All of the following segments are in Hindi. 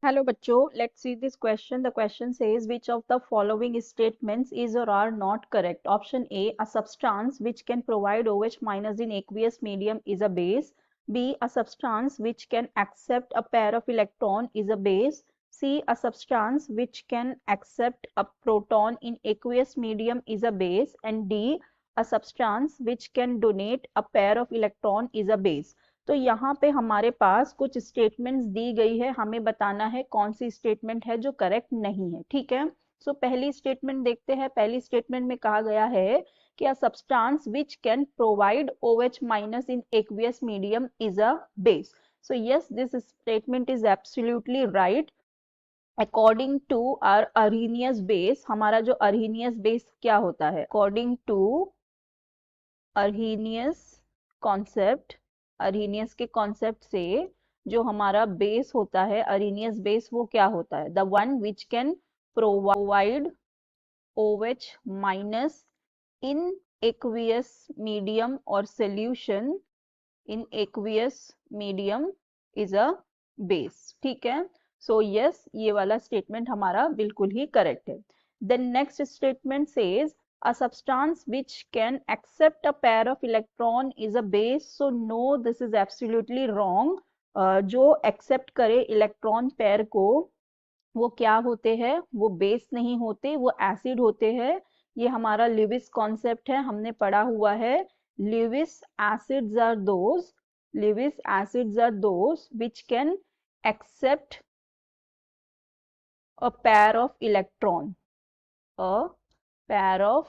Hello बच्चों, let's see this question. The question says which of the following statements is or are not correct? Option A, a substance which can provide OH minus in aqueous medium is a base. B, a substance which can accept a pair of electron is a base. C, a substance which can accept a proton in aqueous medium is a base. And D, a substance which can donate a pair of electron is a base. तो यहाँ पे हमारे पास कुछ स्टेटमेंट्स दी गई है, हमें बताना है कौन सी स्टेटमेंट है जो करेक्ट नहीं है। ठीक है, सो पहली स्टेटमेंट देखते हैं। पहली स्टेटमेंट में कहा गया है कि a substance which can provide OH minus in aqueous medium is a base. So yes, this statement is absolutely right. According to our Arrhenius base, हमारा जो अरेनियस बेस क्या होता है? According to Arrhenius concept, Arrhenius के कॉन्सेप्ट से जो हमारा बेस होता है, अरेनियस बेस, वो क्या होता है? The one which can provide OH minus in aqueous medium और solution in aqueous medium is a base. ठीक है, सो यस, ये वाला स्टेटमेंट हमारा बिल्कुल ही करेक्ट है। Then next statement says a substance which can accept a pair of electron is a base. So no, this is absolutely wrong. जो accept करे इलेक्ट्रॉन पेयर को, वो क्या होते हैं? वो बेस नहीं होते, वो एसिड होते हैं। ये हमारा लिविस कॉन्सेप्ट है, हमने पढ़ा हुआ है। Lewis acids are those, Lewis acids are those which can accept a pair of electron, a pair of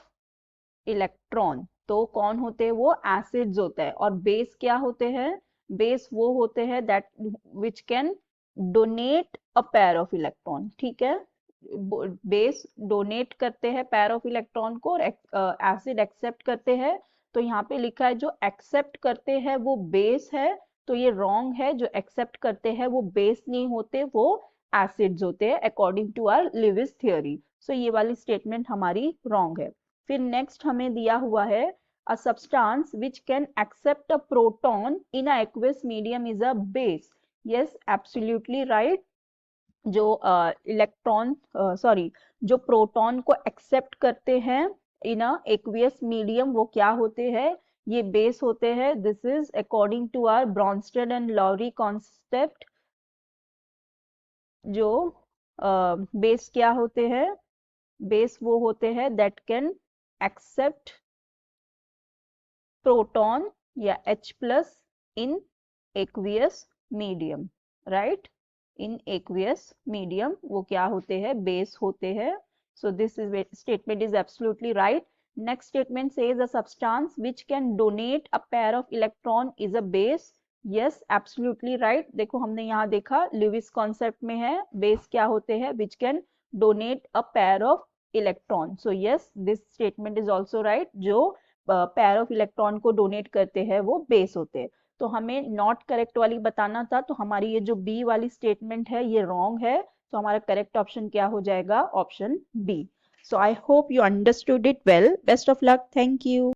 electron. तो कौन होते हैं? वो एसिड्स होते हैं। और बेस क्या होते हैं? बेस वो होते हैं that which can donate a pair of electron. ठीक है, बेस डोनेट करते हैं पेयर ऑफ इलेक्ट्रॉन को और एसिड एक्सेप्ट करते हैं। तो यहाँ पे लिखा है जो एक्सेप्ट करते हैं वो बेस है, तो ये रॉन्ग है। जो एक्सेप्ट करते हैं वो बेस नहीं होते, वो एसिड्स होते हैं according to our Lewis theory. So ये वाली स्टेटमेंट हमारी रॉन्ग है। फिर नेक्स्ट हमें दिया हुआ है a substance which can accept a proton in a aqueous medium is a base. Yes, absolutely right. जो इलेक्ट्रॉन सॉरी जो प्रोटॉन को एक्सेप्ट करते हैं इन अ एक्वियस मीडियम, वो क्या होते हैं? ये बेस होते हैं। This is according to our Bronsted and Lowry concept. जो बेस क्या होते हैं? बेस वो होते हैं दैट कैन एक्सेप्ट प्रोटॉन या H plus in aqueous medium, right? In aqueous medium वो क्या होते हैं? बेस होते हैं। So this is statement is absolutely right. Next statement says a substance which can donate a pair of electron is a base. Yes, absolutely right. देखो हमने यहाँ देखा लिविस कॉन्सेप्ट में है बेस क्या होते हैं? Which can donate a pair of electron. So yes, this statement is also right. जो पेयर ऑफ इलेक्ट्रॉन को डोनेट करते हैं वो बेस होते हैं। तो हमें नॉट करेक्ट वाली बताना था, तो हमारी ये जो बी वाली स्टेटमेंट है ये रॉन्ग है। तो हमारा करेक्ट ऑप्शन क्या हो जाएगा? Option B. So I hope you understood it well. Best of luck. Thank you.